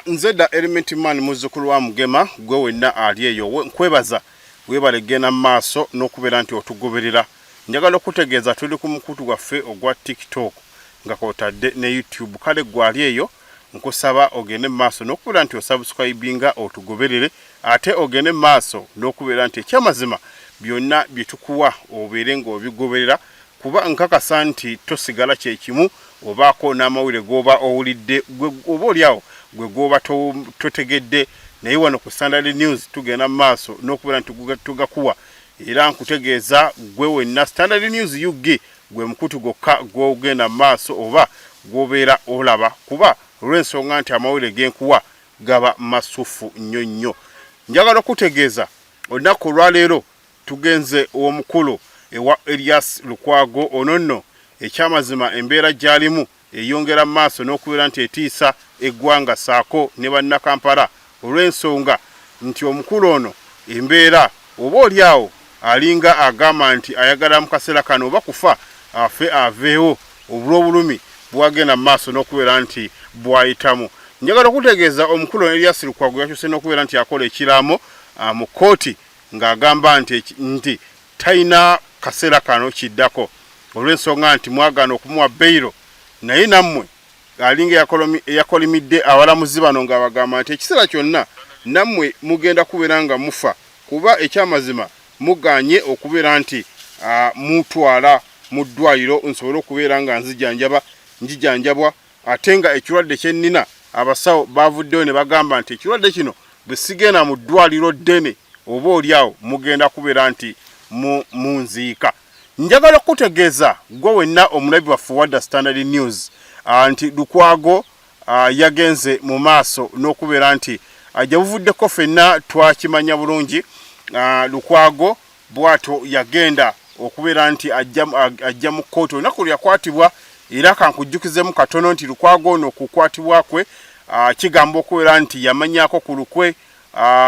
Nzeda element man muzzukulu wa Mugema gwe wenna ali eyo nkwebaza webale gena maaso n'okubeera nti otugoberera. Njagala okutegeeza tuli ku mukutu gwaffe ogwa TikTok nga kwotadde ne YouTube. Kale gwali eyo nkusaba ogende maaso n'okubeera nti osubscribinga otugoberere ate ogende maaso n'okubeera nti ekyamazima byonna byetukuwa obeere ng'obigoberera kuba nkakasa nti tosigala kyekimu obaako n'amawulire g'oba owulidde oba oliawo gwe goba totegedde naye wano ku Standard News tugenda maaso n'okubeera nti tugakuwa era nkutegeeza gwe wenna Standard News yuge gwe mukutu gokka gw'ogenda maaso oba gw'obeera olaba kuba olw'ensonga nti amawulire genkuwa gaba masufu nnyo. Njagala okutegeeza olunaku olwaleero tugenze omukulu ewa Elias Lukwago ononno ekyamazima embeera gy'alimu eyongera maaso n'okubeera nti etiisa eggwanga saako ne bannakampala olw'ensonga nti omukulu ono embeera oba oliawo alinga agamba nti ayagala mu kaseera kano oba kufa afe aveewo obulumi bwagenda maaso n'okubeera nti bwayitamu. Njagala okutegeeza omukulu Elias Lukwago yakyuse n'okubeera nti akola ekiraamo mu kkooti ng'agamba nti talina kaseera kano kiddako olw'ensonga nti mwagaana okumuwa beyiro naye nammwe alinga eyakolimidde abalamuzi bano nga bagamba nti ekiseera kyonna nammwe mugenda kubeera nga mufa kuba ekyamazima muganye okubeera nti mutwala mu ddwaliro nsobole okubeera nga njijanjabwa ate nga ekirwadde kyennina abasawo bavuddeyo ne bagamba nti ekirwadde kino bwe sigenda mu ddwaliro ddene oba oliawo mugenda kubeera nti munziika. Njagala okutegeeza gwe wenna omulabi waffe wadda Standard News nti Lukwago yagenze mu maaso n'okubeera nti ajja buvuddeko ffenna twakimanya bulungi. Lukwago bwato yagenda okubeera nti ajja mu kkooti olunaku lyakwatibwa era kankujjukizemu katono nti Lukwago ono okukwatibwa kwe kigamba okubeera nti yamanyako ku lukwe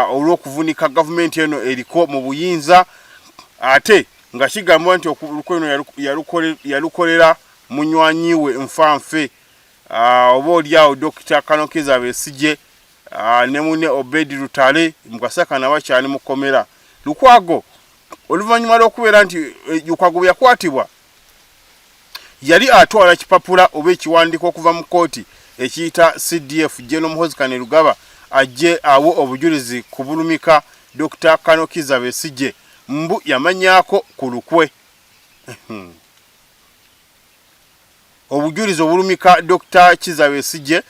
olw'okuvunika gavumenti eno eriko mu buyinza ate nga kigambwa nti olukwe eno yalukolera munywanyi we nfanfe oba oliawo Dr. Kanokiza Besigye ne munne Obedi Lutale mu kaseera kano bakyali mu kkomera. Lukwago oluvannyuma lw'okubeera nti Lukwago bwe yakwatibwa yali atwala kipapula oba ekiwandiiko okuva mu kkooti ekiyita CDF General Muhoozi Kainerugaba ajje awo obujulizi ku bulumika Dr. Kanokiza Besigye mbu yamanyako ku lukwe obujulizi obulumika Dr. Kiza Besigye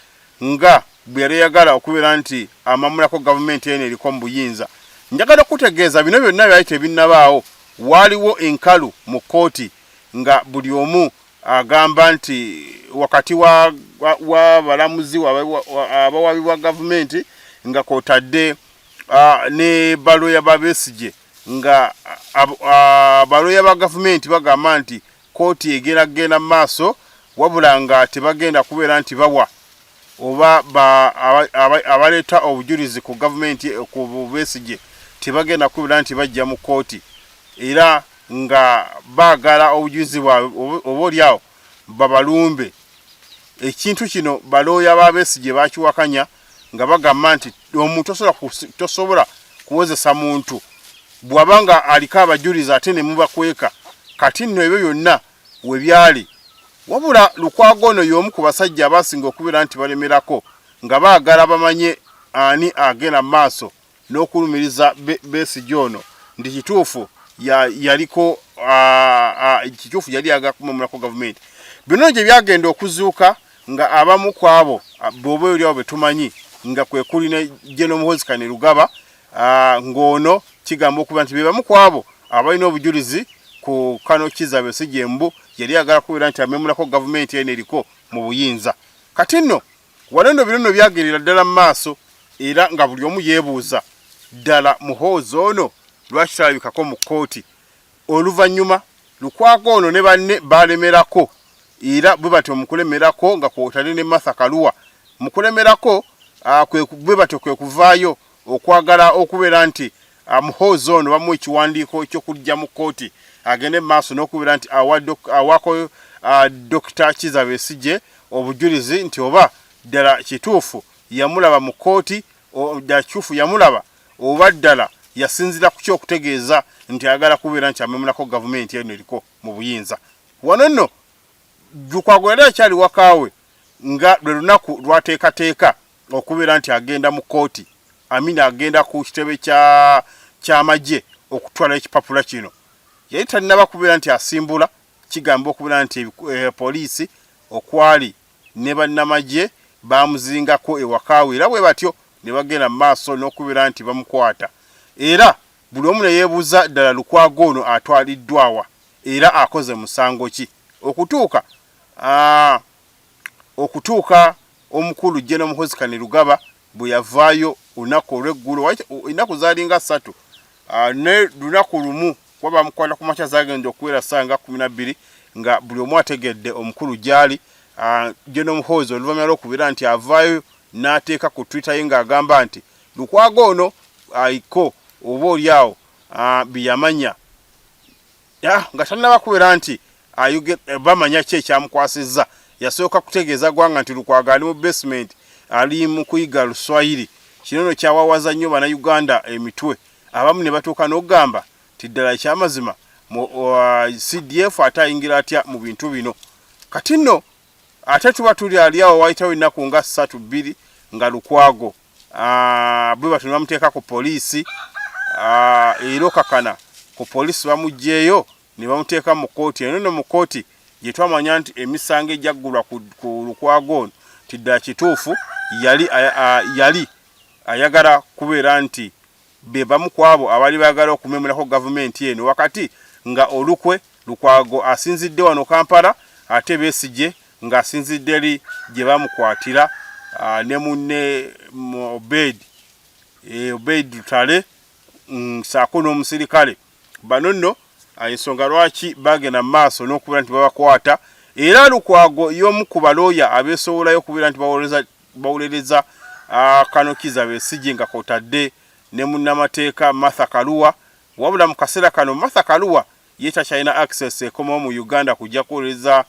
nga bwe yali yagala okubeera nti amamulako gavumenti eno eriko mu buyinza. Njagala okutegeeza bino byonna byali tebinnabaawo waaliwo enkalu mu kkooti nga buli omu agamba nti wakati wa balamuzi abawabi bwa gavumenti nga kwotadde ne baloya ba Besigye nga baloya ba gavumenti bagamba nti kkooti egeragenda mu maaso wabula nga tebagenda kubeera nti bawa oba abaleeta obujulizi ku gavumenti ku Besigye tebagenda kubeera nti bajja mu kkooti era nga baagala obujulizi bwabwe oba oliawo babalumbe. Ekintu kino balooya ba Besigye bakiwakanya nga bagamba nti omuntu tosobola kuwozesa muntu bw'abanga aliko abajulizi ate ne mubakweka kati nno ebyo byonna we byali wabula Lukwago ono y'omu ku basajja abasinga okubeera nti balemerako nga baagala bamanye ani agenda mu maaso n'okulumiriza Besigye ono nti kituufu yaliko kituufu yali agala kumamulako gavumenti. Bino gye byagenda okuzuuka nga abamu ku abo bw'oba oliawo be tumanyi nga kwe kuli ne General Muhoozi Kainerugaba ng'ono kigamba okuba nti be bamu ku abo abalina obujulizi ku Kanokiza Besigye mbu yali agala kubeera nti amemulako gavumenti eno eriko mu buyinza. Kati nno wano bino nno byagerera ddala mu maaso era nga buli omu yeebuuza ddala Muhoozi ono lwaki talabikako mu kkooti. Oluvannyuma Lukwago ono ne banne balemerako era bwe batyo mukulemerako nga kwotadde ne Martha Karua mukulemerako bwe batyo kwe kuvaayo okwagala okubeera nti Muhoozi ono bamuwa ekiwandiiko eky'okujja mu kkooti agende maaso n'okubeera nti awako Dr. Kiza Besigye obujulizi nti oba ddala kituufu yamulaba mu kooti dakyufu yamulaba oba ddala yasinzira ku kyokutegeeza nti ayagala kubeera nti amemulako gavumenti eno eriko mu buyinza. Wano nno Lukwago yali akyali wakaawe nga lwe lunaku lwateekateeka okubeera nti agenda mu kooti, Amina agenda ku kitebe ky'amagye okutwala ekipapula kino. Yali talina kubeera nti asimbula, kigamba okubeera nti poliisi okwali ne bannamagye bamuzingako ewakaawe, era bwe batyo ne bagenda mu maaso n'okubeera nti bamukwata. Era buli omu ne yeebuuza ddala Lukwago ono atwaliddwawa era akoze musango ki. Okutuuka omukulu General Muhoozi Kainerugaba bwe yavaayo olunaku olw'eggulo, ennaku zaalinga 3 ne lunaku lumu kuba bamukwata ku makya zagenda okubeera ssaawa nga 12 nga buli omu ategedde omukulu gy'ali. General Muhoozi oluvannyuma lw'okubeera nti avaayo n'ateeka ku Twitter ye ng'agamba nti Lukwago ono ayiko oba oliawo biyamanya nga talina kubeera nti bamanya ki ekyamukwasizza. Yasooka kutegeeza gwanga nti Lukwago ali mu basement ali mu kuyiga Luswayiri. Kino nno kyawawaza nnyo Bannayuganda emitwe. Abamu ne batuuka n'okugamba ti ddala ekyamazima CDF ate ayingira atya mu bintu bino. Kati nno ate tuba tuli ali awo wayitawo ennaku nga 3-2 nga Lukwago bwe batyo bamuteeka ku poliisi era okakana ku poliisi bamuggyeeyo ne bamuteeka mu kooti. Eno nno mu kooti gye twamanya nti emisango egyaggulwa ku Lukwago ono ti ddala kituufu yali ayagala kubeera nti be bamu ku abo abali baagala okumemulako gavumenti eno, wakati nga olukwe Lukwago asinzidde wano Kampala ate Besigye ng'asinzidde eri gye bamukwatira ne munne Obeid Lutale saako n'omusirikale. Bano nno ensonga lwaki bagenda mu maaso n'okubeera nti babakwata. Era Lukwago y'omu ku balooya abeesowolayo okubeera nti bawolereza Kano Kizza Besigye nga kw'otadde ne munnamateeka Martha Karua. Wabula mu kaseera kano Martha Karua ye takyalina access ekomawo mu Uganda kujja kuwolereza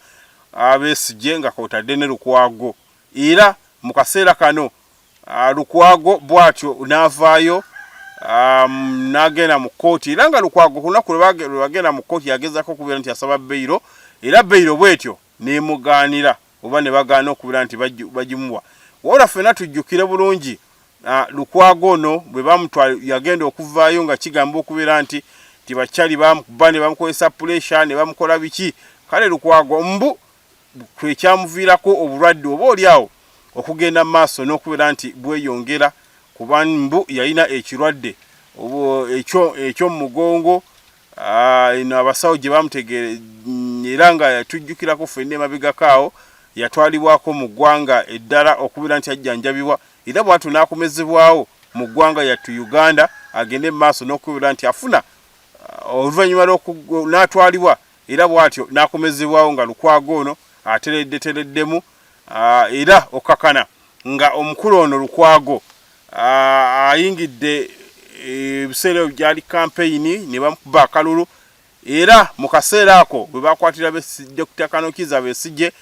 Besigye nga kw'otadde ne Lukwago. Era mu kaseera kano Lukwago bw'atyo n'avaayo n'agenda mu kooti. Era nga Lukwago ku lunaku lwe bagenda mu kooti yagezaako okubeera nti asaba beyiro, era beyiro bw'etyo n'emugaanira oba ne bagaana okubeera nti bagimuwa. Wabula ffenna tujjukire bulungi Lukwago ono bwe bamutwala yagenda okuvaayo nga kigamba okubeera nti tibakyali bamukuba ne bamukozesa pressure ne bamukola biki. Kale Lukwago mbu kwekyamuviirako obulwadde oba oliawo okugenda mu maaso n'okubeera nti bweyongera kuba mbu yalina ekirwadde eky'omugongo. Eno abasawo gye bamutegeera era nga tujjukirako ffenna emabegako awo yatwalibwako mu ggwanga eddala okubeera nti ajjanjabibwa, era bw'atyo n'akomezebwawo mu ggwanga yattu Uganda agende mu maaso n'okubeera nti afuna oluvannyuma n'atwalibwa, era bw'atyo n'akomezebwawo nga Lukwago ono atereddemu. Era okakana nga omukulu ono Lukwago ayingidde ebiseera byali campaign ne bamukuba akalulu. Era mu kaseera ako bwe bakwatira Dr. Kano Kizza Besigye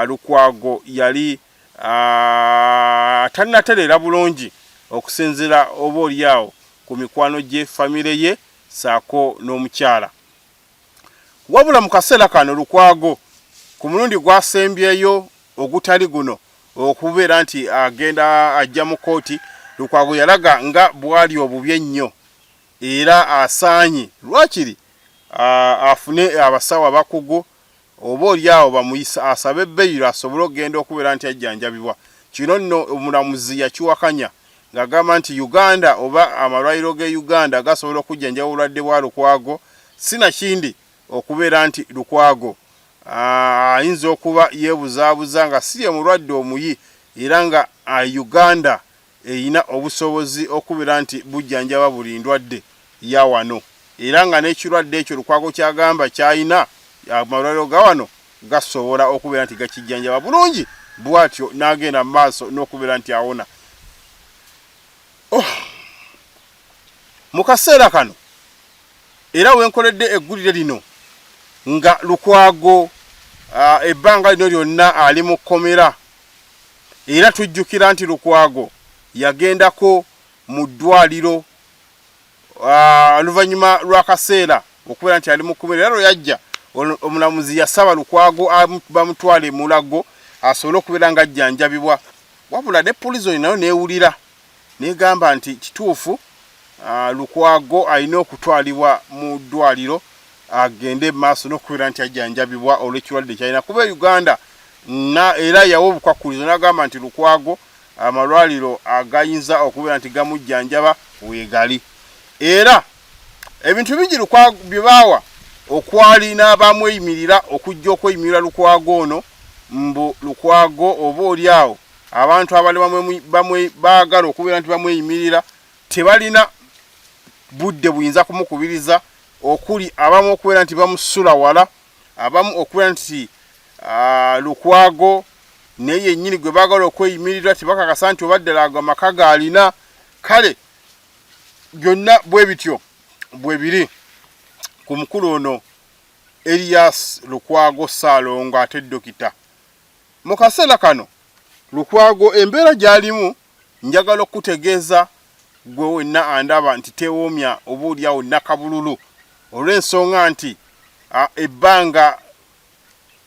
Lukwago yali talinatereera bulungi okusinziira oba oliawo ku mikwano gye, famire ye saako n'omukyala. Wabula mu kaseera kano Lukwago ku mulundi gwasembyeyo ogutali guno okubeera nti agenda ajja mu kooti, Lukwago yalaga nga bwali obubi ennyo era asaanye lwakiri afune abasawo abakugu oba oliawo bamuyisa asabe beyiro asobole okugenda okubeera nti ajjanjabibwa. Kino nno omulamuzi yakiwakanya ng'agamba nti Uganda oba amalwaliro g'e Uganda gasobola okujjanjaba obulwadde bwa Lukwago, sinakindi okubeera nti Lukwago ayinza okuba yeebuzaabuza nga si ye mulwadde omuyi era nga Uganda eyina obusobozi okubeera nti bujjanjaba buli ndwadde ya wano, era nga n'ekirwadde ekyo Lukwago kyagamba kyayina amalwaliro ga wano gasobola okubeera nti gakijjanjaba bulungi. Bw'atyo n'agenda mu maaso n'okubeera nti awona. Mu kaseera kano era wenkoledde eggulire lino nga Lukwago ebbanga lino lyonna ali mu kkomera era tujjukira nti Lukwago yagendako mu ddwaliro oluvannyuma lw'akaseera okubeera nti ali mu kkubo, era yajja omulamuzi yasaba Lukwago bamutwale Mulago asobole okubeera nga ajjanjabibwa, wabula ne Prison nayo neewulira negamba nti kituufu Lukwago alina okutwalibwa mu ddwaliro agende maaso n'okubeera nti ajjanjabibwa olw'ekirwadde kyalina kuba Uganda era yawa obukwakkulizo n'agamba nti Lukwago amalwaliro agayinza okubeera nti gamujjanjaba weegali. Era ebintu bingi Lukwago bye baawa okwali n'abamweyimirira okujja okweyimirira Lukwago ono, mbu Lukwago oba oli awo abantu abali bamwe baagala okubeera nti bamweyimirira tebalina budde buyinza kumukubiriza, okuli abamu okubeera nti bamusula wala, abamu okubeera nti Lukwago naye yennyini gwe baagala okweyimirira tebakakasa nti obaddala amaka gaalina. Kale byonna bwe bityo bwe biri ku mukulu ono Elias Lukwago Ssaalongo ate Dokita. Mu kaseera kano Lukwago embeera gy'alimu njagala okutegeeza gwe wenna andaba nti tewoomya obuulyawo nakabululu olw'ensonga nti ebbanga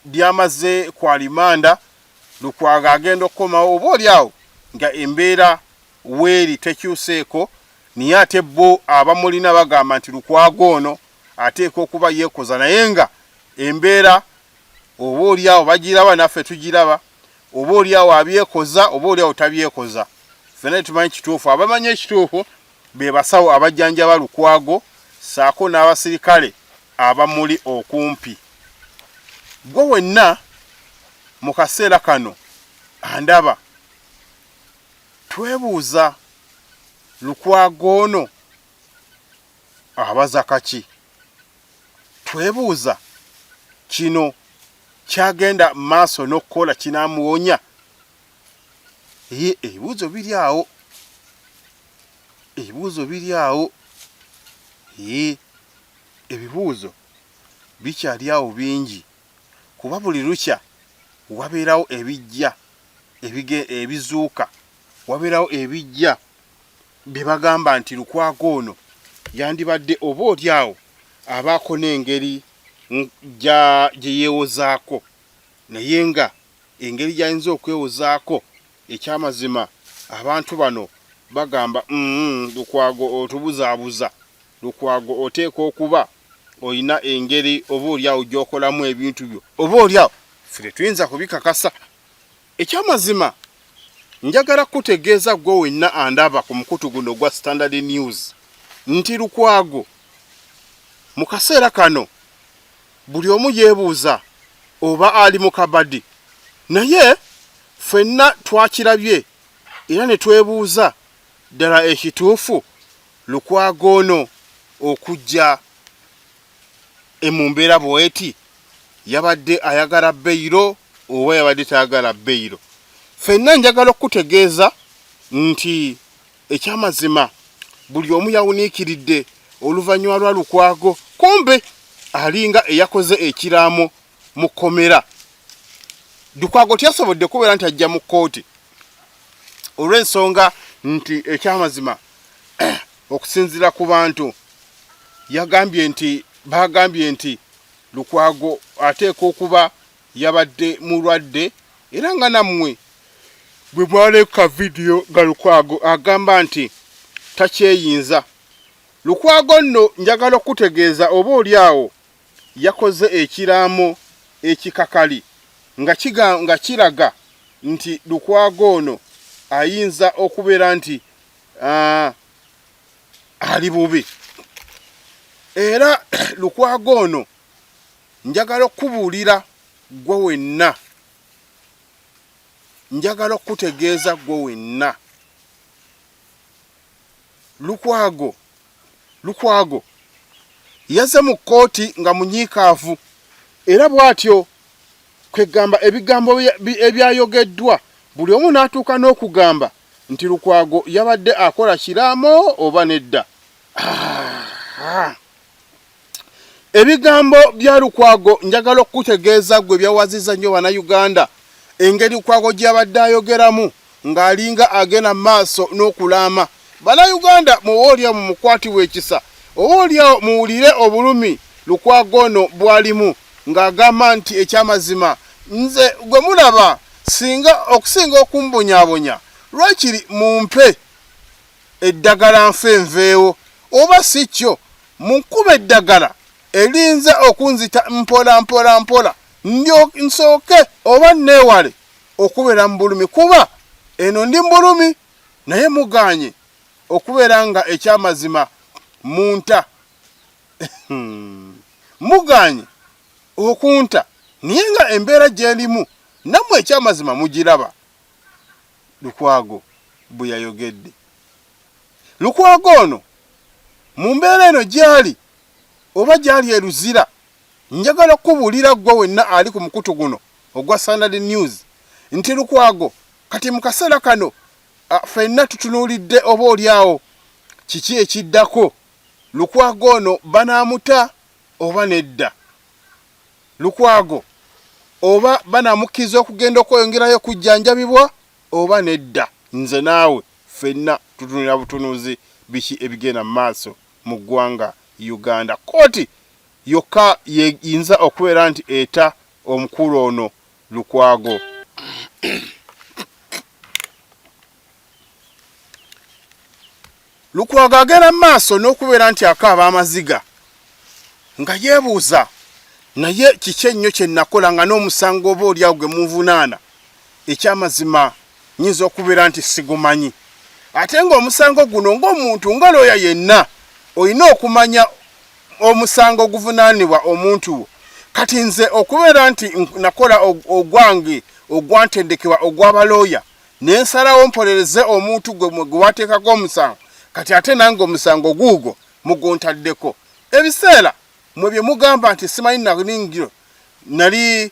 lyamaze kwalimanda Lukwago agenda okukomawo obuulyawo nga embeera weeri tekyuseeko, naye ate bo abamulina bagamba nti Lukwago ono ateeka okuba yeekoza, naye nga embeera obuulyawo bagiraba naffe tugiraba, obuulyawo abyekoza obuulyawo tabyekoza. Ffenna tumanyi kituufu, abamanyi ekituufu be basawo abajjanjaba Lukwago saako n'abasirikale abamuli okumpi. Gwe wenna mu kaseera kano andaba twebuuza Lukwago ono abaza kaki? Twebuuza kino kyagenda maaso n'okkola kinaamuwonya? Ebibuuzo biri awo, ebibuuzo biri awo, ebibuuzo bikyali awo bingi, kuba buli lukya wabeerawo ebijja ebizuuka, wabeerawo ebijja bye bagamba nti Lukwago ono yandibadde oboolyawo abaako n'engeri gye yeewozaako, naye nga engeri gy'ayinza okwewozaako ekyamazima abantu bano bagamba Lukwago otubuzaabuza, Lukwago oteeka okuba olina engeri oboolyawo gy'okolamu ebintu byo, oboolyawo ffe tuyinza kubikakasa. Ekyamazima njagala kutegeeza gwe wenna andaba ku mukutu guno gwa Standard News nti Lukwago mu kaseera kano buli omu yeebuuza oba ali mu kabadi, naye ffenna twakirabye era ne twebuuza ddala ekituufu Lukwago ono okujja mu mbeera bw'eti yabadde ayagala beyiro oba yabadde tayagala beyiro? Ffenna njagala okutegeeza nti ekyamazima buli omu yawuniikiridde oluvannyuma lwa Lukwago, kumbe alinga eyakoze ekiraamo mu kkomera. Lukwago tyasobodde kubeera nti ajja mu kkooti olw'ensonga nti ekyamazima okusinziira ku bantu bagambye nti Lukwago ateeka okuba yabadde mulwadde, era nga nammwe bwe mwaleka vidiyo nga Lukwago agamba nti takyeyinza. Lukwago nno njagala okutegeeza oba oliawo yakoze ekiraamo ekikakali nga kiraga nti Lukwago ono ayinza okubeera nti ali bubi. Era Lukwago ono njagala okubuulira gwe wenna, njagala okutegeeza gwe wenna, Lukwago yaze mu kkooti nga munyiikaavu, era bw'atyo kwegamba ebigambo ebyayogeddwa buli omu n'atuuka n'okugamba nti Lukwago yabadde akola kiraamo oba nedda. Ebigambo bya Lukwago njagala okutegeeza gwe byawaziza nnyo Bannayuganda engeri Lukwago gy'abadde ayogeramu ng'alinga agenda maaso n'okulaama. Bannayuganda muwoolyawo mumukwatibwa ekisa, owoolyawo muwulire obulumi Lukwago ono bwalimu ng'agamba nti ekyamazima nze gwe mulaba okusinga okumbonyaabonya lwakiri mumpe eddagala nfe nveewo, oba si kyo munkuba eddagala erinze okunzita mpola nsooke oba neewale okubeera mu bulumi, kuba eno ndi mu bulumi naye muganye okubeera nga ekyamazima munta muganye okunta naye nga embeera gy'erimu nammwe ekyamazima mugiraba. Lukwago bwe yayogedde. Lukwago ono mu mbeera eno gy'ali oba gy'ali eruzira, njagala okubuulira gwe wenna ali ku mukutu guno ogwa Standard News nti Lukwago kati mu kaseera kano ffenna tutunuulidde oba olyawo kiki ekiddako. Lukwago ono banaamuta oba nedda? Lukwago oba banaamukkiriza okugenda okweyongerayo kujjanjabibwa oba nedda? Nze naawe ffenna tutunulira butunuzi biki ebigenda mu maaso mu ggwanga Uganda. Kooti yokka yeyinza okubeera nti eta omukulu ono Lukwago. Lukwago agenda mu maaso n'okubeera nti akaaba amaziga nga yeebuuza naye kiki ennyo kye nakola nga n'omusango oba olyawo gwe munvunaana ekyamazima nyinza okubeera nti sigumanyi. Ate ng'omusango guno ng'omuntu nga looya yenna olina okumanya omusango oguvunaanibwa omuntu wo. Kati nze okubeera nti nakola ogwange ogwantendekebwa ogw'abalooya ne nsalawo mpolereze omuntu gwe wateekako omusango, kati ate nange omusango guugwo muguntaddeko. Ebiseera mwe bye mugamba nti simanyi nalingiro nali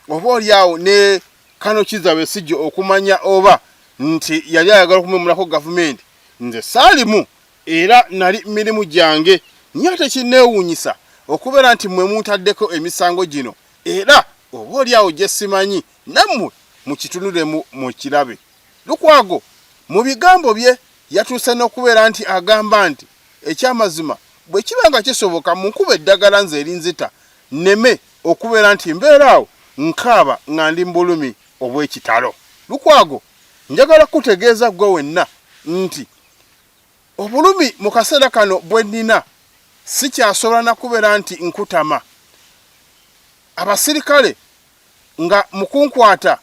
oba olyawo ne Kano Kizza Besigye okumanya oba nti yali ayagala okumemulako gavumenti, nze saalimu era nali mirimu gyange. Nye ate kinneewuunyisa okubeera nti mwe muntaddeko emisango gino era oba olyawo gye simanyi nammwe mukitunulemu mukirabe. Lukwago mu bigambo bye yatuuse n'okubeera nti agamba nti ekyamazima bwe kiba nga kisoboka munkuba eddagala nze erinzita nneme okubeera nti mbeeraawo nkaaba nga ndi mu bulumi obw'ekitalo. Lukwago njagala kutegeeza gwe wenna nti obulumi mu kaseera kano bwe nnina sikyasobola na kubeera nti nkutama. Abasirikale nga mukunkwata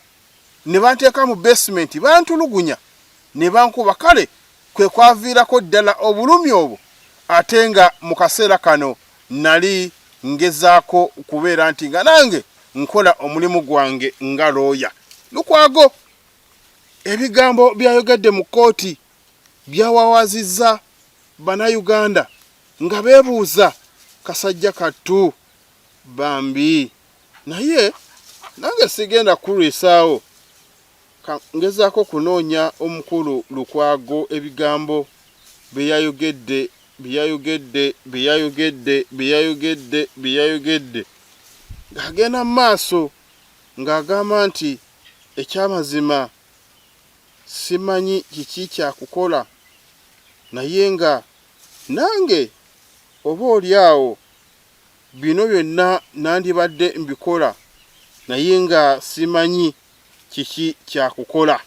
ne banteeka mu basement bantulugunya ne bankuba, kale kwe kwaviirako ddala obulumi obwo. Ate nga mu kaseera kano nali ngezaako kubeera nti nga nange nkola omulimu gwange nga looya. Lukwago ebigambo byayogedde mu kkooti byawawazizza Bannayuganda nga beebuuza kasajja kattu bambi. Naye nange sigenda kulwisaawo, ngezaako kunoonya omukulu Lukwago ebigambo byayogedde ng'agenda mu maaso ng'agamba nti ekyamazima simanyi kiki kyakukola, naye nga nange oba olyawo bino byonna nandibadde mbikola, naye nga simanyi kiki kyakukola.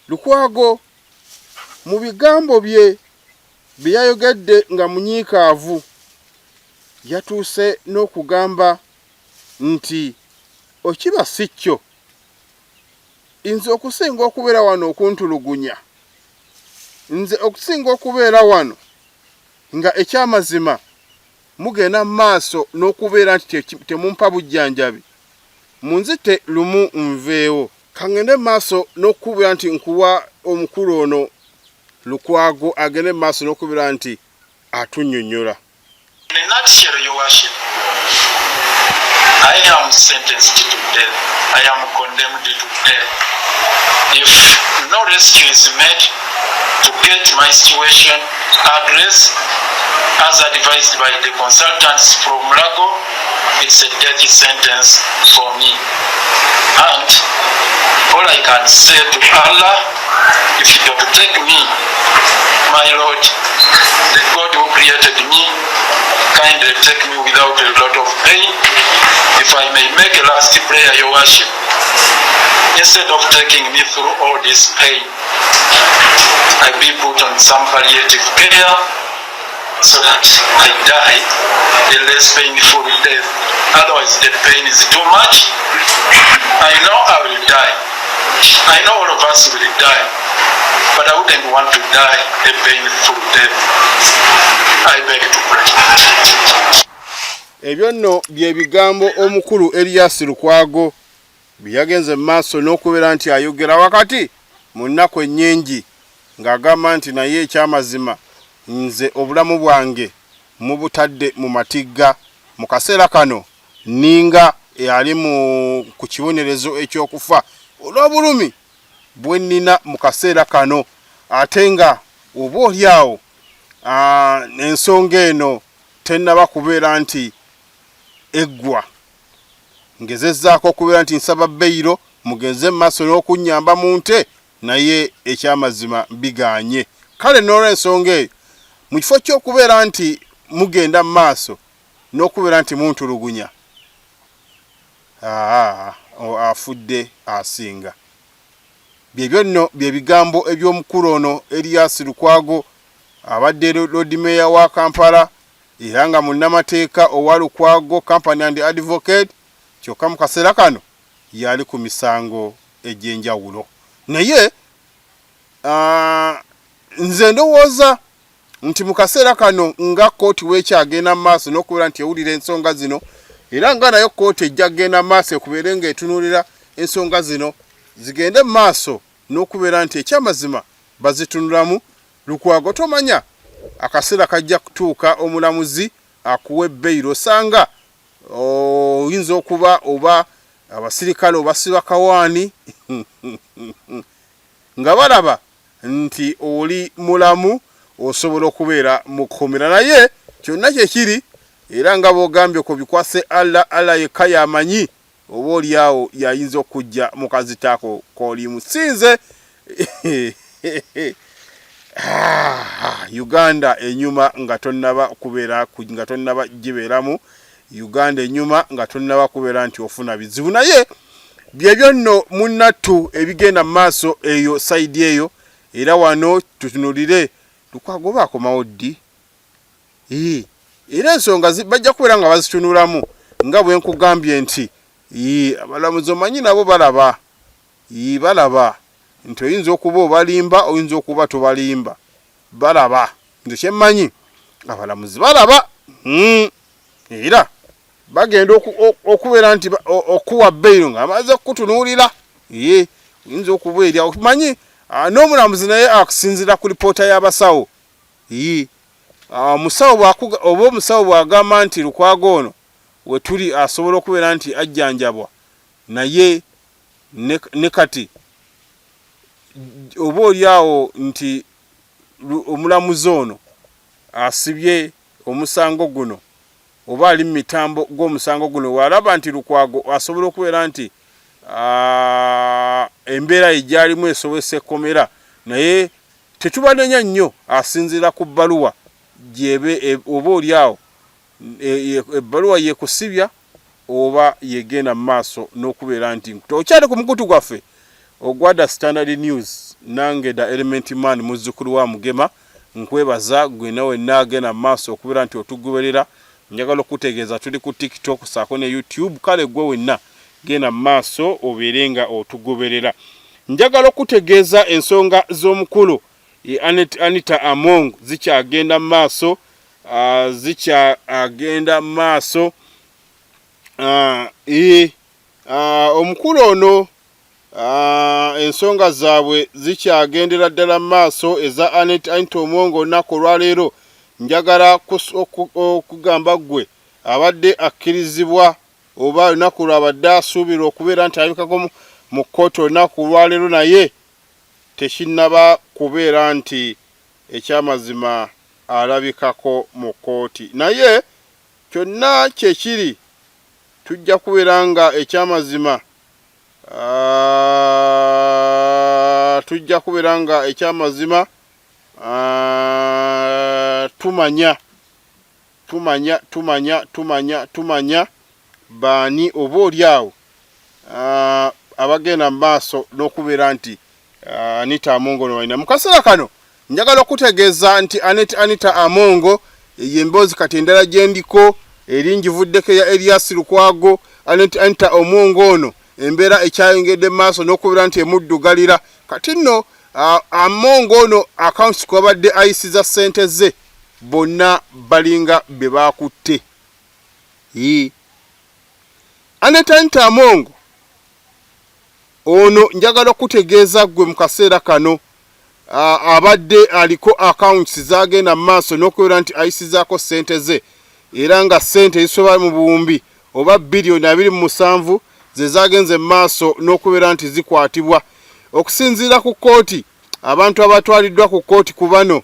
Lukwago mu bigambo bye byayogedde nga munyiikaavu yatuuse n'okugamba nti okiba si kyo, nze okusinga okubeera wano okuntulugunya, nze okusinga okubeera wano nga ekyamazima mugenda mu maaso n'okubeera nti temumpa bujjanjabi, munzite lumu nveewo. Kangende mu maaso n'okubeera nti nkuwa omukulu ono Lukwago agende mu maaso n'okubeera nti atunnyonnyola. In a nutshell, Your Worship, I am sentenced to death. I am condemned to death. If no rescue is made to get my situation address as advised by the consultants from Lago. It's a death sentence for me. And all I can say to Allah, if you don't take me, my Lord, the God who created me, kindly take me without a lot of pain. If I may make a last prayer, your worship, instead of taking me through all this pain, I be put on some palliative care so that I die a less painful death. Otherwise the pain is too much. I know I will die. I know all of us will die, but I wouldn't want to die a painful death. I beg to pray. Ebyo nno bye bigambo omukulu Elias Lukwago byagenze maaso n'okubeera nti ayogera wakati mu nnaku ennyingi ng'agamba nti naye ekyamazima nze obulamu bwange mubutadde mu matigga mu kaseera kano ninga ali ku kibonerezo ekyokufa olw'obulumi bwe nnina mu kaseera kano ate nga oba olyawo ensonga eno tennaba kubeera nti eggwa ngezezzaako okubeera nti nsaba beyiro mugenze mu maaso n'okunnyamba mu nte naye ekyamazima biganye kale n'olw'ensonga eyo mu kifo ky'okubeera nti mugenda mu maaso n'okubeera nti muntulugunya afudde asinga byebyo nno bye bigambo eby'omukulu ono Elias Lukwago abadde Lord Mayor wa Kampala era nga munnamateeka owa Lukwago Company and Advocate kyokka mu kaseera kano yali ku misango egy'enjawulo naye nze ndowooza nti mu kaseera kano nga kooti weekyagenda mu maaso n'okubeera nti ewulira ensonga zino era nga nayo kooti ejja kgenda mu maaso ekubeere ng'etunuulira ensonga zino zigende mu maaso n'okubeera nti ekyamazima bazitunulamu. Lukwago tomanya akaseera kajja kutuuka omulamuzi akuwa ebbeiro osanga oyinza okuba oba abasirikale obasiba kawaani nga balaba nti oli mulamu osobola okubeera mu kkomera naye kyonna kyekiri era nga bw'ogambye ku bikwase Allah yekka yamanyi oba oliawo yayinza okujja mu kazitaako k'oli musinze Uganda enyuma nga tonnaba kubeera nga tonnaba gibeeramu Uganda enyuma nga tonnaba kubeera nti ofuna bizibu naye byebyo nno munnattu ebigenda mu maaso eyo sayidi eyo era wano tutunulire Lukwago baakomawo ddi era ensonga bajja kubeera nga bazitunulamu nga bwe nkugambye nti abalamuzi omanyi nabo balaba nti oyinza okuba obalimba oyinza okuba tobalimba balaba nti kyemmanyi abalamuzi balaba era bagenda okubeera nti okuwa beyiro ng'amaze okukutunuulira oyinza okuba erya omanyi n'omulamuzi naye akusinziira ku lipoota y'abasawo oba omusawo bw'agamba nti Lukwago ono we tuli asobola okubeera nti ajjanjabwa naye ne kati oba oliawo nti omulamuzi ono asibye omusango guno oba ali mu mitambo gw'omusango guno walaba nti Lukwago asobola okubeera nti embeera ejyalimu esobose ekkomera naye tetubanenya nnyo asinziira ku bbaluwa gyebe oba oliawo ebbaluwa yekusibya oba yegenda mu maaso n'okubeera nti okyali ku mukutu gwaffe ogwada Standard News nange da Element Man muzzukulu wa Mugema nkwebaza gwe nawe naagenda mu maaso okubeera nti otugoberera njagala okutegeeza tuli ku TikTok saako ne YouTube kale gwe wenna genda mu maaso obeere nga otugoberera njagala okutegeeza ensonga z'omukulu Anita Among zikyagenda mu maaso zikyagenda mu maaso omukulu ono ensonga zaabwe zikyagendera ddala mu maaso eza Anita Among olunaku olwaleero njagala okugamba gwe abadde akkirizibwa oba olunaku lwabadde asuubirwa okubeera nti alabikako mu kkooti olunaku olwaleero naye tekinnaba kubeera nti ekyamazima alabikako mu kkooti naye kyonna kyekiri tujja kubeera nga ekyamazima tujja kubeera nga ekyamazima tumanya baani oba oliawo abagenda mu maaso n'okubeera nti Anita Amongo no walina mu kaseera kano njagala okutegeeza nti Anita Amongo yemboozi kati endala gyendiko erinjivuddeko ya Elias Lukwago Anita Amongo ono embeera ekyayongedde mu maaso n'okubeera nti emuddugalira kati nno Amongo ono accounts kwabadde ayisiza ssente ze bonna balinga be baakutte Anita Amongo ono njagala okutegeeza gwe mu kaseera kano abadde aliko accounts zagenda mu maaso n'okubeera nti ayisizaako ssente ze era nga ssente zisoba mu buwumbi oba bilioni 27 ze zagenze mu maaso n'okubeera nti zikwatibwa okusinziira ku kkooti abantu abatwaliddwa ku kkooti ku bano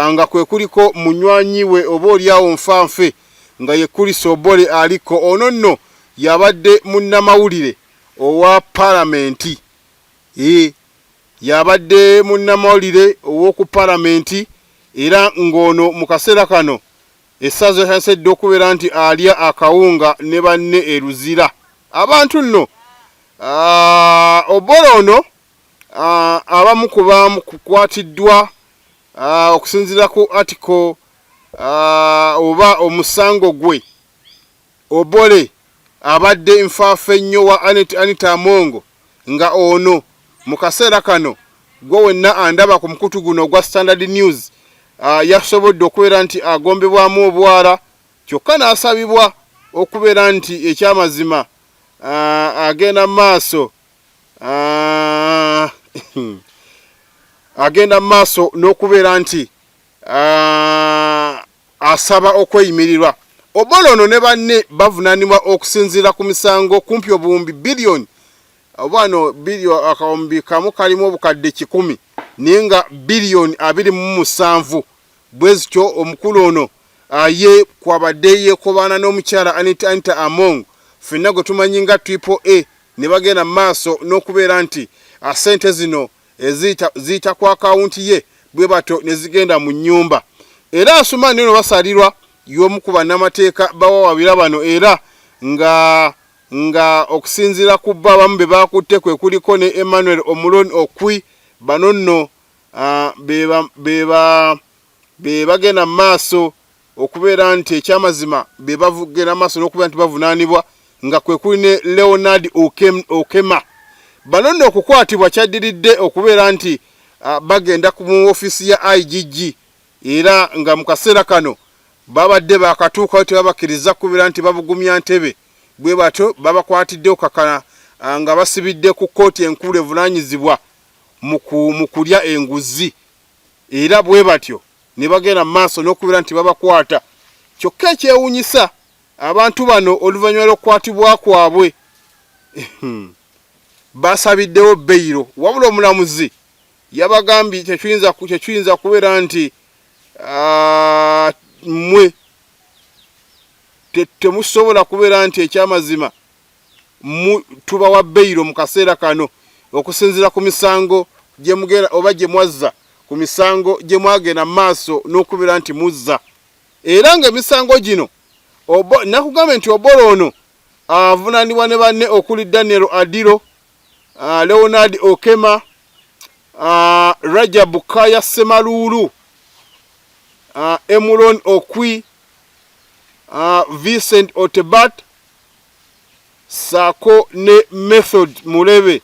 nga kwe kuliko munywanyi we oba oliawo nfanfe nga ye Kuliso Obole aliko ono nno yabadde munnamawulire owa palamenti yabadde munnamawulire ow'oku palamenti era ng'ono mu kaseera kano essaza yasedde okubeera nti alya akawunga ne banne eruzira abantu nno Obole ono abamu ku bamukwatiddwa okusinziira ku article oba omusango gwe Obole abadde nfaafe nnyo wa Anita Amongo nga ono mu kaseera kano gwe wenna andaba ku mukutu guno gwa Standard News yasobodde okubeera nti agombebwamu obwala kyokka n'asabibwa okubeera nti ekyamazima agenda maaso n'okubeera nti asaba okweyimirirwa Obole ono ne banne bavunaanibwa okusinziira ku misango kumpi obuwumbi bilioni obwano bilioni akawumbi kamu kalimu obukadde 100 naye nga bilioni 27 bwe zityo omukulu ono ye kwabadde yeekobaana n'omukyala Anita Amongo ffenna gwe tumanyi nga Triple-A ne bagenda mu maaso n'okubeera nti ssente zino ziyita ku akawunti ye bwe bato ne zigenda mu nnyumba era Asumaani ono basalirwa y'omu ku bannamateeka bawawabira bano era nga okusinziira ku bamu be baakutte kwe kuliko ne Emmanuel Omulon Okwi bano nno be bagenda mu maaso okubeera nti ekyamazima be bavugenda maaso n'okubeera nti bavunaanibwa nga kwe kuli ne Leonard Okema bano nno okukwatibwa kyaddiridde okubeera nti bagenda mu ofiisi ya IGG era nga mu kaseera kano babadde bakatuukayo tebabakkiriza kubeera nti babugumya ntebe bwe bato babakwatidde okakana nga basibidde ku kkooti enkulu evunaanyizibwa mu kulya enguzi era bwe batyo ne bagenda mu maaso n'okubeera nti babakwata kyokka ekyewuunyisa abantu bano oluvannyuma lw'okukwatibwa kwabwe basabiddewo beyiro wabula omulamuzi yabagambye tekiyinza kubeera nti mmwe temusobola kubeera nti ekyamazima tubawa beyiro mu kaseera kano okusinziira ku misango gye mugenda oba gye mwazza ku misango gye mwagenda mu maaso n'okubeera nti muzza era ng'emisango gino nakugambye nti Obole ono avunaanibwa ne banne okuli Daniel Adiro Leonard Okema Rajabu Kaya Semaluulu Emulon Okwi Vincent Otebat Sako ne Method Mulebe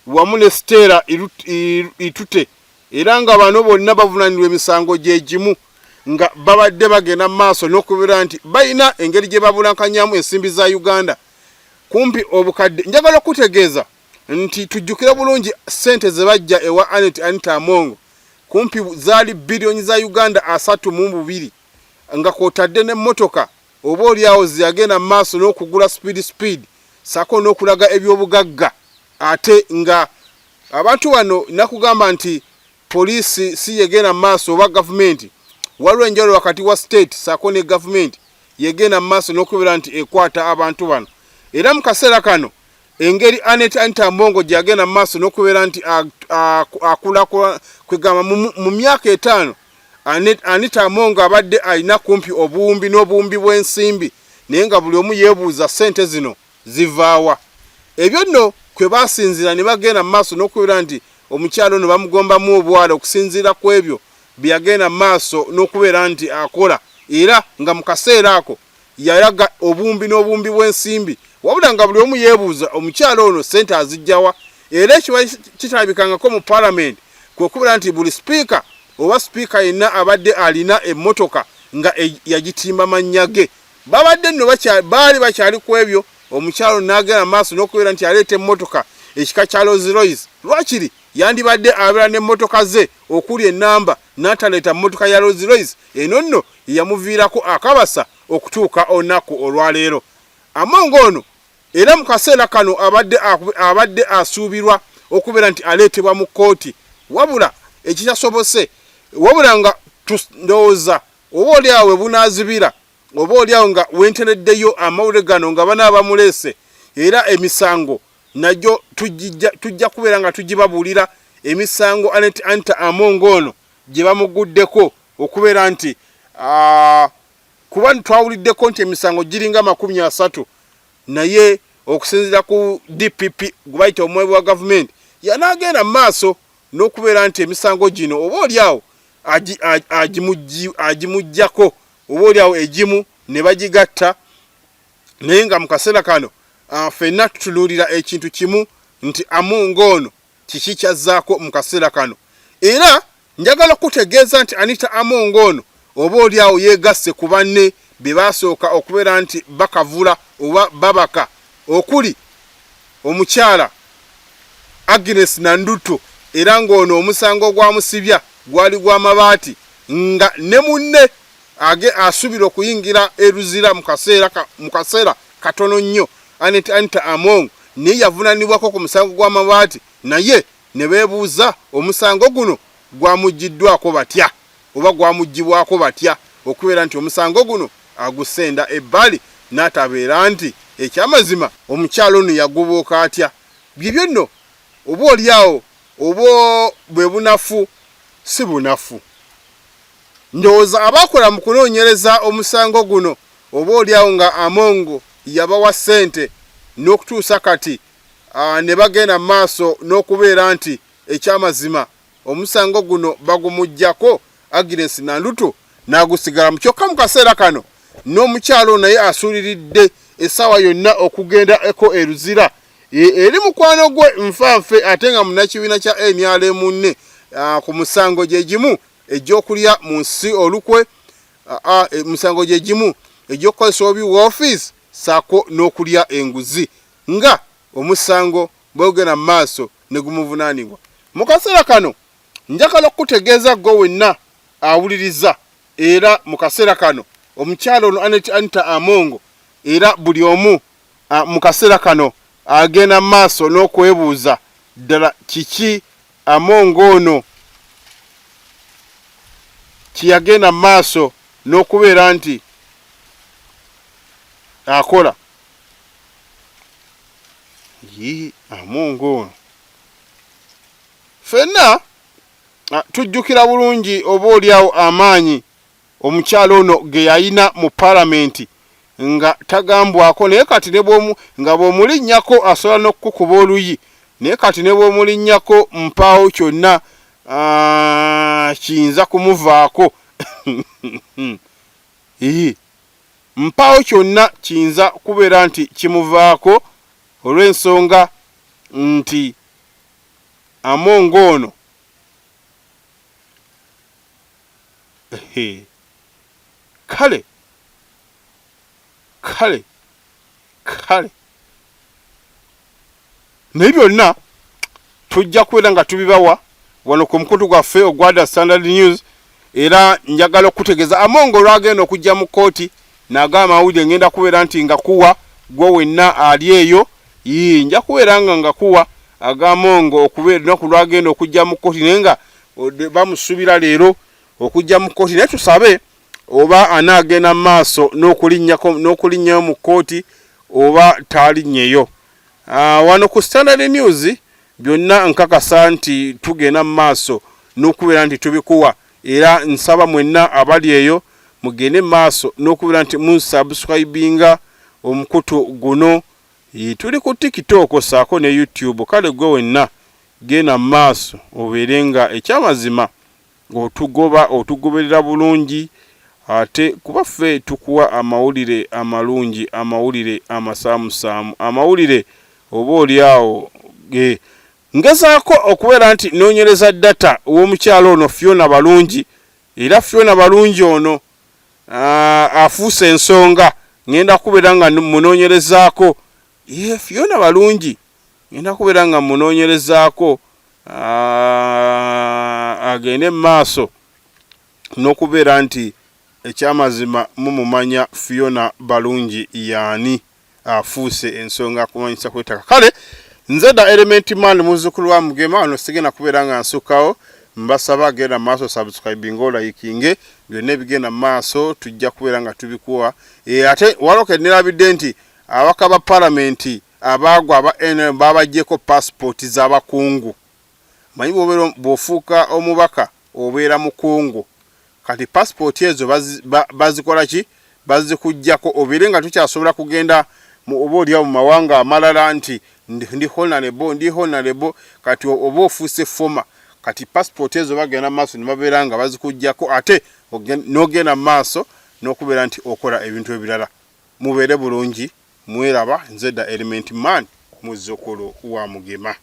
wamu ne Stella Itute era nga bano bonna bavunaanibwa emisango gye gimu nga babadde bagenda mu maaso n'okubeera nti balina engeri gye babulankanyamu ensimbi za Uganda kumpi obukadde njagala okutegeeza nti tujjukire bulungi ssente ze bajja ewa Anita Amongo kumpi zaali bilioni za Uganda 32 nga kwotadde n'emmotoka oba oliawo ziyagenda mu maaso n'okugula speed sako n'okulaga ebyobugagga ate nga abantu bano nakugamba nti poliisi si yegenda mu maaso oba gavumenti waliwo enjawulo wakati wa state saako ne government yegenda mu maaso n'okubeera nti ekwata abantu bano. Era mu kaseera kano engeri Anita Among gy'agenda mu maaso n'okubeera nti akulakulana kwegamba mu myaka 5 Anita Among abadde alina kumpi obuwumbi n'obuwumbi bw'ensimbi, naye nga buli omu yeebuuza ssente zino zivaawa. Ebyo nno kwe baasinzira ne bagenda mu maaso n'okubeera nti omukyalo ono bamugombamu obwala okusinziira ku ebyo bye yagenda mu maaso n'okubeera nti akola, era nga mu kaseera ako yalaga obuwumbi n'obuwumbi bw'ensimbi, wabula nga buli omu yeebuuza omukyalo ono ssente azijjawa. Era ekiba kitalabikangako mu Parliament kwe kubeera nti buli sipiika oba sipiika yenna abadde alina emmotoka nga yagitimba mannya ge. Babadde nno baali bakyali ku ebyo, omukyalo n'agenda maaso n'okubeera nti aleeta emmotoka ekika kya Rolls Royce. Lwakiri yandibadde abeera n'emmotoka ze okuli ennamba n'ataleeta mmotoka ya Rolls Royce, eno nno yamuviirako akabasa okutuuka olunaku olwaleero. Among ono era mu kaseera kano abadde asuubirwa okubeera nti aleetebwa mu kkooti, wabula ekitasobose, wabula nga ndowooza oba oliawo we bunaazibira, oba oliawo nga wentereddeyo amawulire gano nga banaaba muleese, era emisango najjo tujja kubeera nga tugibabuulira emisango Anita Among ono gye bamuguddeko okubeera nti kuba twawuliddeko nti emisango giringa 30, naye okusinziira ku DPP gwe bayita omwebe wa gavumenti yanaagenda mu maaso n'okubeera nti emisango gino oba oliawo agimuggyako, oba oliawo egimu ne bagigatta. Naye nga mu kaseera kano ffenna tutunuulira ekintu kimu nti Among ono kiki kyazzaako mu kaseera kano. Era njagala okutegeeza nti Anita Among ono oba oliawo yeegasse ku banne be baasooka okubeera nti bakavula oba babaka, okuli omukyala Agnes Nanduto, era ng'ono omusango gwamusibya gwali gw'amabaati, nga ne munne asubira okuyingira eruzira mu kaseera katono nnyo. Anita Among naye yavunaanibwako ku musango gw'amabaati, naye ne beebuuza omusango guno gwamuggiddwako batya oba gwamuggyibwako batya, okubeera nti omusango guno agusenda ebbali n'atabeera nti ekyamazima omukyalo ono yagobooka atya. Byebyo nno oba oliawo oba bwe bunafu si bunafu. Ndowooza abakola mu kunoonyereza omusango guno oba oliawo nga Among yabawa ssente n'okutuusa kati ne bagenda mu maaso n'okubeera nti ekyamazima omusango guno bagumuggyako Agnes Nanduto n'agusigala mu kyokka. Mu kaseera kano n'omukyalo naye asuuliridde essaawa yonna okugenda eko eruzira eri mukwano gwe nfanfe ate nga munnakibiina kya NRM ku musango gye gimu egy'okulya mu nsi olukwe, musango gye gimu egy'okukozesa obubi woofiisi saako n'okulya enguzi, nga omusango bw'ogenda mu maaso ne gumuvunaanibwa. Mu kaseera kano njagala okutegeeza gwe wenna awuliriza, era mu kaseera kano omukyalo ono Anita Among era buli omu mu kaseera kano agenda mu maaso n'okwebuuza ddala kiki Among ono kiyagenda mu maaso n'okubeera nti akola. Among ono ffenna tujjukira bulungi oba oliawo amaanyi omukyalo ono ge yalina mu Parliament nga tagambwako, naye kati ne nga bw'omulinnyako asobola n'okukuba oluyi, naye kati ne bw'omulinnyako mpaawo kyonna kiyinza kumuvaako. Mpaawo kyonna kiyinza kubeera nti kimuvaako olw'ensonga nti Among ono kale naye byonna tujja kubeera nga tubibawa wano ku mukutu gwaffe ogwa The Standard News. Era njagala okutegeeza Among olwagenda okujja mu kkooti n'agamba amawulire ngenda kubeera nti nga kuwa gwe wenna ali eyo, nja kubeera nga kuwa aga Among okubeera olunaku lwagenda okujja mu kkooti, naye nga bamusuubira leero okujja mu kkooti naye tusabe oba anaagenda maaso n'okulinnyayo mu kkooti oba taalinnyeyo. Wano ku Standard News byonna nkakasa nti tugenda mu maaso n'okubeera nti tubikuwa, era nsaba mwenna abali eyo mugende maaso n'okubeera nti munsubscribinga omukutu guno. Tuli ku TikTok saako ne YouTube, kale gwe wenna genda maaso obeere nga ekyamazima otugoberera bulungi, ate kuba ffe tukuwa amawulire amalungi, amawulire amasaamusaamu, amawulire oba oliawo ngezaako okubeera nti noonyereza data w'omukyalo ono Fiona Balungi, era Fiona Balungi ono afuuse ensonga, ngenda kubeera nga munoonyerezaako. Fiona Balungi ngenda kubeera nga munoonyerezaako, agende maaso n'okubeera nti ekyamazima mumumanya Fiona Balungi yaani, afuuse ensonga kumanyisa kwetaka. Kale nze da Element Man muzzukulu wa Mugema, ono sigenda kubeera nga nsukkawo. Mbasaba genda maaso subscribing o likinge, byonna ebigenda maaso tujja kubeera nga tubikuwa. Ate waloke nerabidde nti abaka ba palamenti abagwa aba NRM babaggyeko passport z'abakungu. Manyi bw'ofuuka omubaka obeera mukungu, kati passport ezo bazikola ki? Bazikuggyako obeere nga tukyasobola kugenda oba oliawo mu mawanga amalala nti ndi honorable, kati oba ofuuse foma, kati passport ezo bagenda maaso ne babeera nga bazikuggyako, ate n'ogenda maaso n'okubeera nti okola ebintu ebirala. Mubeere bulungi, mweraba. Nze da Element Man muzzukulu wa Mugema.